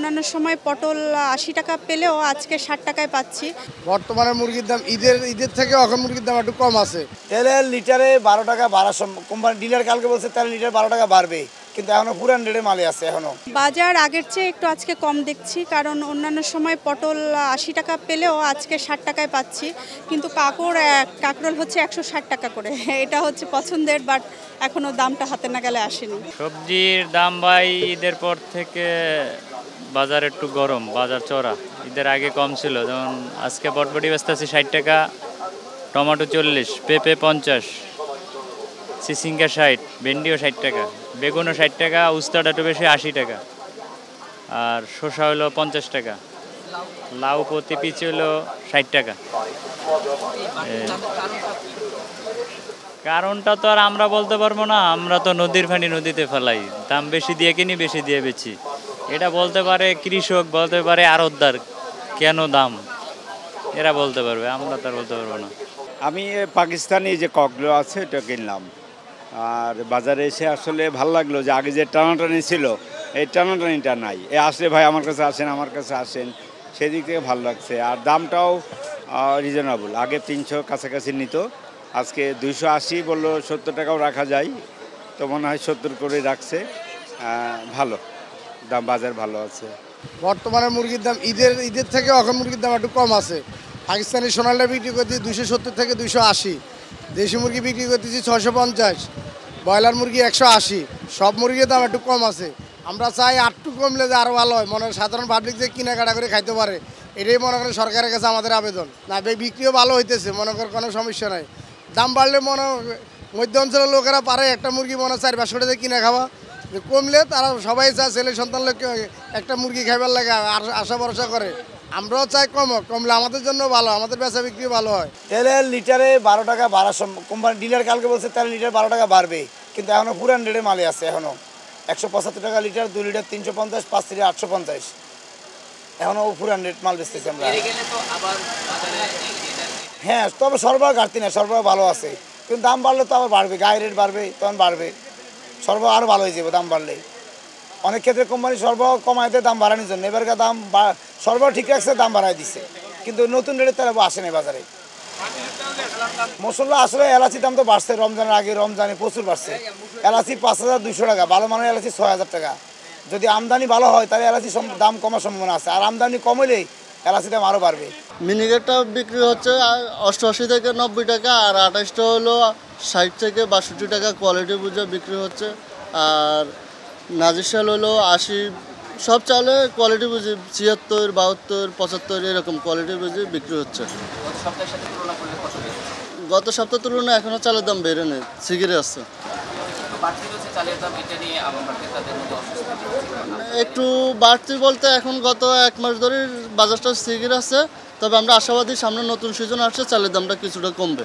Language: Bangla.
অন্যান্য সময় পটল ৮০ টাকা পেলেও আজকে ৬০ টাকায় পাচ্ছি। বর্তমানে মুরগির দাম ঈদের থেকে এখন মুরগির দাম একটু কম আছে। তেলের লিটারে ১২ টাকা বাড়ার কোম্পানি ডিলার কালকে বলছে তেল লিটার ১২ টাকা বাড়বে, কিন্তু এখনো পুরান রেটে মালে আছে এখনো। বাজার আগের চেয়ে একটু আজকে কম দেখছি, কারণ অন্যান্য সময় পটল ৮০ টাকা পেলেও আজকে ৬০ টাকায় পাচ্ছি, কিন্তু কাঁকরোল হচ্ছে ১৬০ টাকা করে। এটা হচ্ছে পছন্দের, বাট এখনো দামটা হাতে নাগালে আসেনি। সবজির দাম ভাই ঈদের পর থেকে বাজার একটু গরম, বাজার চড়া। ঈদের আগে কম ছিল, যেমন আজকে বটবটি বেচতেছি ৬০ টাকা, টমেটো ৪০, পেঁপে ৫০, চিচিঙ্গা ৬০, ভেন্ডিও ৬০ টাকা, বেগুনও ৬০ টাকা, উস্তাটা একটু বেশি ৮০ টাকা, আর শসা হলো ৫০ টাকা, লাউ প্রতি পিস হলো ৬০ টাকা। কারণটা তো আর আমরা বলতে পারবো না, আমরা তো নদীর পানি নদীতে ফেলাই, দাম বেশি দিয়ে কিনি, বেশি দিয়ে বেচি। এটা বলতে পারে কৃষক, বলতে পারে আড়তদার, কেন দাম এরা বলতে পারবে, আমরা তো আর বলতে পারবো না। আমি পাকিস্তানি যে ককগুলো আছে এটা কিনলাম, আর বাজারে এসে আসলে ভালো লাগলো যে আগে যে টানাটানি ছিল এই টানাটানিটা নাই। আসলে ভাই আমার কাছে আসেন, সেদিক থেকে ভালো লাগছে। আর দামটাও রিজনেবল, আগে ৩০০ কাছাকাছি নিত, আজকে ২৮০ বললো, ৭০ টাকাও রাখা যায়, তো মনে হয় ৭০ করে রাখছে। ভালো দাম, বাজার ভালো আছে। বর্তমানে মুরগির দাম ঈদের থেকে এখন মুরগির দাম একটু কম আছে। পাকিস্তানি সোনালিটা বিক্রি করতেছি ২৭০ থেকে ২৮০, দেশি মুরগি বিক্রি করতেছি ৬৫০, ব্রয়লার মুরগি ১৮০। সব মুরগির দাম একটু কম আছে। আমরা চাই আরটু কমলে যে আরও ভালো হয়, মনে হয় সাধারণ পাবলিক যে কেনাকাটা করে খাইতে পারে, এটাই মনে করেন সরকারের কাছে আমাদের আবেদন। না বিক্রিও ভালো হইতেছে, মনে করেন কোনো সমস্যা নাই। দাম বাড়লে মধ্য অঞ্চলের লোকেরা পারে একটা মুরগি মনে হয় ৪-৫০ টাকা কিনে খাওয়া, কমলে তারা সবাই চায় ছেলে সন্তান লোককে একটা মুরগি খাইবার লাগে আশা ভরসা করে। আমরাও চাই কমলে আমাদের জন্য ভালো, আমাদের বেচা বিক্রি ভালো হয়। তেলের লিটারে ১২ টাকা বাড়ার কোম্পানি ডিলার কালকে বলছে তেল লিটার ১২ টাকা বাড়বে, কিন্তু এখনো পুরান রেটে মালে আছে এখনো। ১৭৫ টাকা লিটার, ২ লিটার ৩৫০, ৫ লিটার ৮৫০, এখনো পুরান রেট মাল বেচতেছি আমরা। হ্যাঁ, তবে সরবরাহ ঘাটতি না, সরবরাহ ভালো আছে, কিন্তু দাম বাড়লে তো আবার বাড়বে, গায়ে রেট বাড়বে, তখন বাড়বে, সরবরাহ আরও ভালো হয়ে যাবে দাম বাড়লে। অনেক ক্ষেত্রে কোম্পানি সরবরাহ কমায় দেয় দাম বাড়ানোর জন্য, এবারকার দাম সরবরাহ ঠিক রাখছে, দাম বাড়ায় দিচ্ছে, কিন্তু নতুন রেটের তারা আসে না বাজারে। মশলা আসলে এলাচির দাম তো বাড়ছে, রমজানের আগে রমজানে প্রচুর বাড়ছে। এলাচি ৫,২০০ টাকা, ভালো মানের এলাচি ৬,০০০ টাকা। যদি আমদানি ভালো হয় তাহলে এলাচি দাম কমার সম্ভাবনা আছে, আর আমদানি কম হলেই এলাচির দাম আরও বাড়বে। মিনিকেটটা বিক্রি হচ্ছে ৮৮ থেকে ৯০ টাকা, আর ২৮টা হলো ৬০ থেকে ৬২ টাকা, কোয়ালিটি বুঝে বিক্রি হচ্ছে। আর নাজির চাল হলো ৮০, সব চালে কোয়ালিটি বুঝি ৭৬, ৭২, ৭৫ এরকম কোয়ালিটি বুঝে বিক্রি হচ্ছে। গত সপ্তাহের তুলনায় এখনও চালের দাম বেড়ে নেই, শিগগিরই আসছে। একটু বাড়তি বলতে এখন গত ১ মাস ধরে বাজারটা শিগগির আছে, তবে আমরা আশাবাদী সামনে নতুন সিজন আসছে, চালের দামটা কিছুটা কমবে।